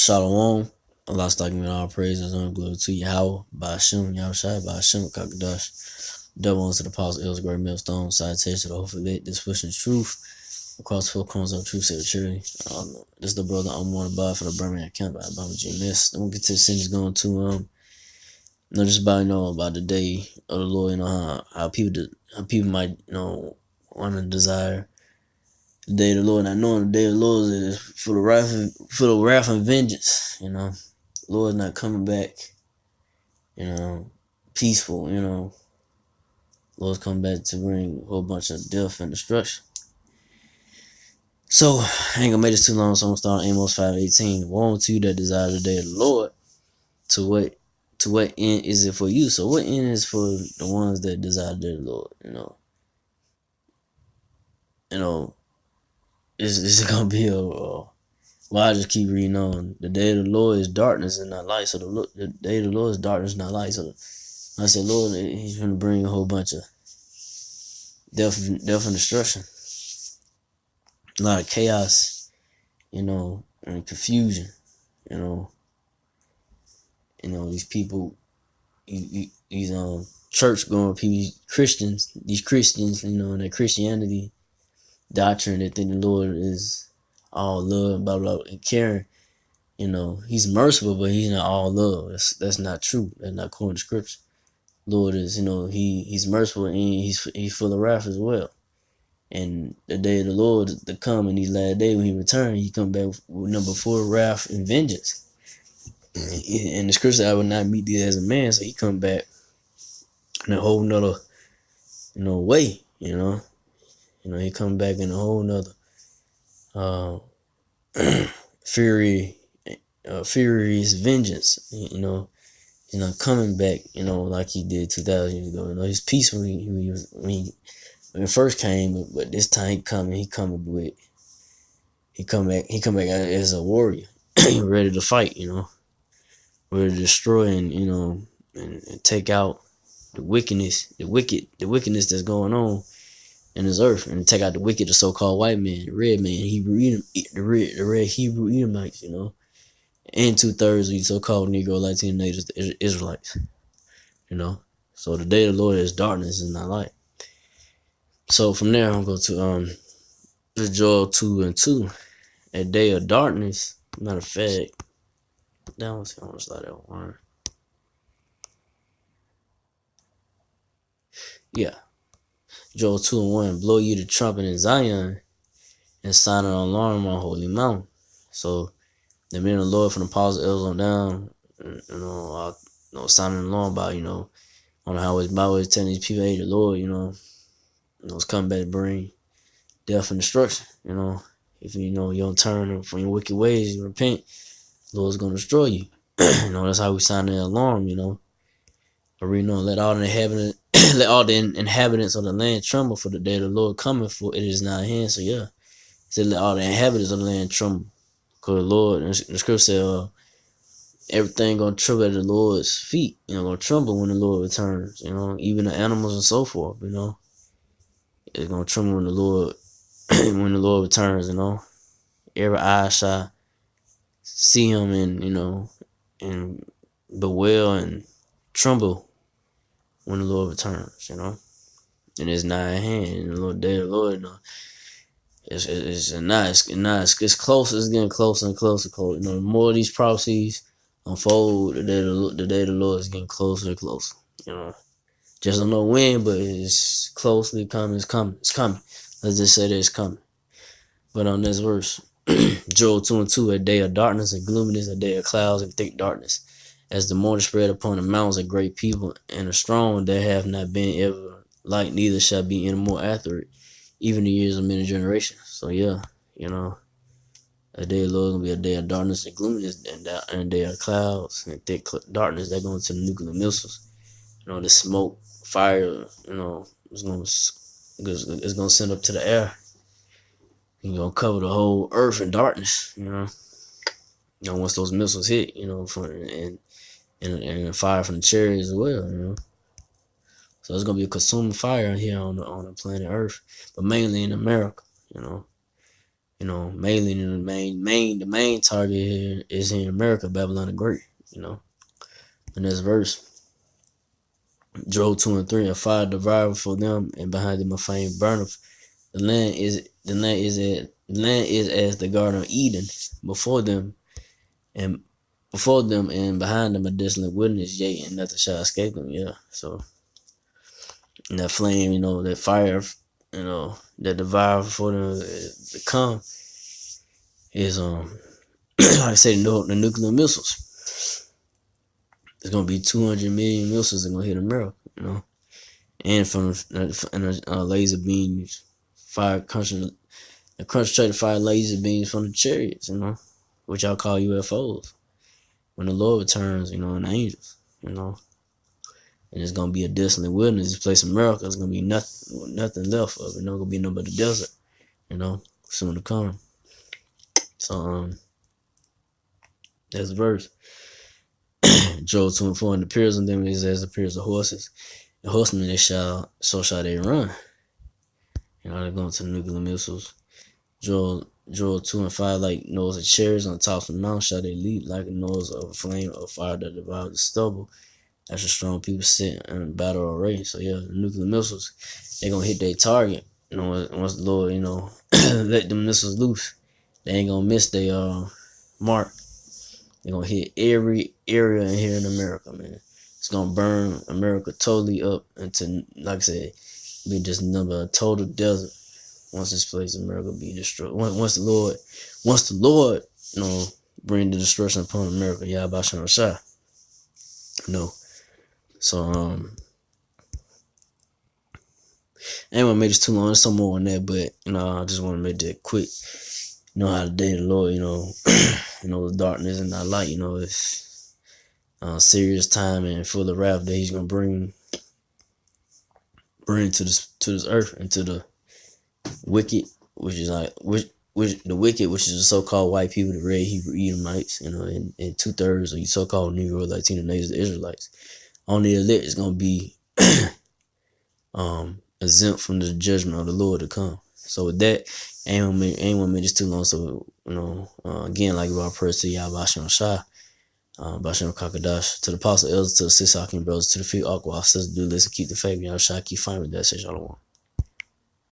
Shalom. Allah staking all praises and glory to Yahweh, Ba'ashim, Yahushai, Ba'ashim, Kakadash. Double unto the Apostle Il's great millstone, citation to the hopefully lit, this pushing truth across four corners of truth, said charity. This is the brother I'm one about for the Birmingham camp by Bama G Miss. Then we'll get to the sentence going to just about about the day of the Lord, how people might, want to desire the day of the Lord, not knowing the day of the Lord is full of wrath and vengeance, Lord's not coming back, peaceful, Lord's coming back to bring a whole bunch of death and destruction. So, I ain't gonna make this too long, so I'm gonna start on Amos 5:18. Woe unto you that desire the day of the Lord, to what end is it for you? So what end is for the ones that desire the day of the Lord, Is it gonna be I just keep reading on. The day of the Lord is darkness and not light. So the day of the Lord is darkness, not light. So I said, Lord, He's gonna bring a whole bunch of death and destruction, a lot of chaos, and confusion. These people, these church going people, these Christians, and their Christianity doctrine that think the Lord is all love, blah blah, and caring. He's merciful, but He's not all love. That's not true. That's not according to Scripture. Lord is, He's merciful and He's full of wrath as well. And the day of the Lord to come in these last days when He returns, He come back with number 4, wrath and vengeance. And the Scripture said, I will not meet thee as a man, so He come back in a whole nother, way. He come back in a whole nother furious vengeance. He's not coming back, like He did 2,000 years ago. He's peaceful when He first came, but this time He come back as a warrior, ready to fight, ready to destroy and take out the wickedness that's going on in this earth, and take out the wicked, the so-called white man, red man, the red Hebrew Edomites, and 2/3 of these so-called Negro, Latino natives, the Israelites, So the day of the Lord is darkness and not light. So from there, I'm going to Joel 2:2. A day of darkness. Matter of fact, down. I want to slide that one. Yeah. Joel 2:1. Blow you the trumpet in Zion and sound an alarm on Holy Mountain. So the men of the Lord from the Apostle Ells on down, sounding an alarm about, on the highways, byways, telling these people, hey, the Lord, it's coming back to bring death and destruction. If you don't turn from your wicked ways, you repent, the Lord's gonna destroy you. That's how we sound the alarm. But let all the inhabitants of the land tremble, for the day of the Lord coming, for it is not at hand. So yeah, it said let all the inhabitants of the land tremble, because the Lord, and the Scripture said, everything gonna tremble at the Lord's feet. Gonna tremble when the Lord returns. Even the animals and so forth. It's gonna tremble when the Lord returns. Every eye shall see Him and bewail and tremble when the Lord returns. And it's not at hand. And the Lord, day of the Lord, it's close. It's getting closer and closer. The more these prophecies unfold, the day of the Lord is getting closer and closer. Just don't know when, but it's closely coming. It's coming. It's coming. Let's just say that it's coming. But on this verse, Joel 2:2, a day of darkness and gloominess, a day of clouds and thick darkness, as the morning spread upon the mountains, a great people and a strong, there have not been ever like, neither shall be any more after it, even the years of many generations. So yeah, a day of the Lord is gonna be a day of darkness and gloominess, and a day of clouds and thick darkness that go into the nuclear missiles. The smoke, fire, it's gonna send up to the air. You're gonna cover the whole earth in darkness. Once those missiles hit, and fire from the chariots as well. So it's gonna be a consuming fire here on the planet Earth, but mainly in America. You know, mainly the main target here is here in America, Babylon the Great. You know, in this verse, Joel 2 and 3, a fire devoured for them, and behind them a flame burneth. The land is as the Garden of Eden before them, and behind them a desolate wilderness, yea, and nothing shall escape them. Yeah. So and that flame, you know, that fire, you know, that devour for them to come is like I say, the nuclear missiles. There's gonna be 200 million missiles that are gonna hit America, you know, and from laser beams, concentrated fire laser beams from the chariots, you know, which y'all call UFOs. When the Lord returns, you know, and the angels, you know, and it's gonna be a desolate wilderness. This place, America, is gonna be nothing left of it. Not gonna be no but the desert, you know, soon to come. So that's the verse. Joel 2 and 4, and the appears on them is as appears of horses. The horsemen so shall they run. You know, they're going to the nuclear missiles. Joel 2 and 5, like noise of chariots on top of the mountain shall they leap, like a noise of a flame of fire that devours the stubble. That's a strong people sit in battle array. So yeah, the nuclear missiles, they're gonna hit their target. You know, once the Lord, you know, let them missiles loose, they ain't gonna miss their mark. They're gonna hit every area in here in America, man. It's gonna burn America totally up into, like I said, be just a total desert. Once this place, America, be destroyed. Once the Lord, you know, bring the destruction upon America, Yahweh Shem Shah. You know. So I ain't wanna make this too long. There's some more on that, but you know, I just wanna make that quick. You know how the day of the Lord, you know, you know, the darkness and not light, you know, it's serious time and full of wrath that he's gonna bring to this earth, and to the wicked, which is like which the wicked, which is the so-called white people, the red Hebrew Edomites, you know, and 2/3 of you so-called Negro, Latino natives, the Israelites. Only the elect is gonna be exempt from the judgment of the Lord to come. So with that, ain't want to make this too long. So you know, again, like our prayers to Yahweh Shem Shah, Bashem Kakadash, to the apostle elders, to the sis Hakim brothers, to the few Aqua sisters, do listen, keep the faith. Yahweh Shah, keep fighting with that. Say shalom.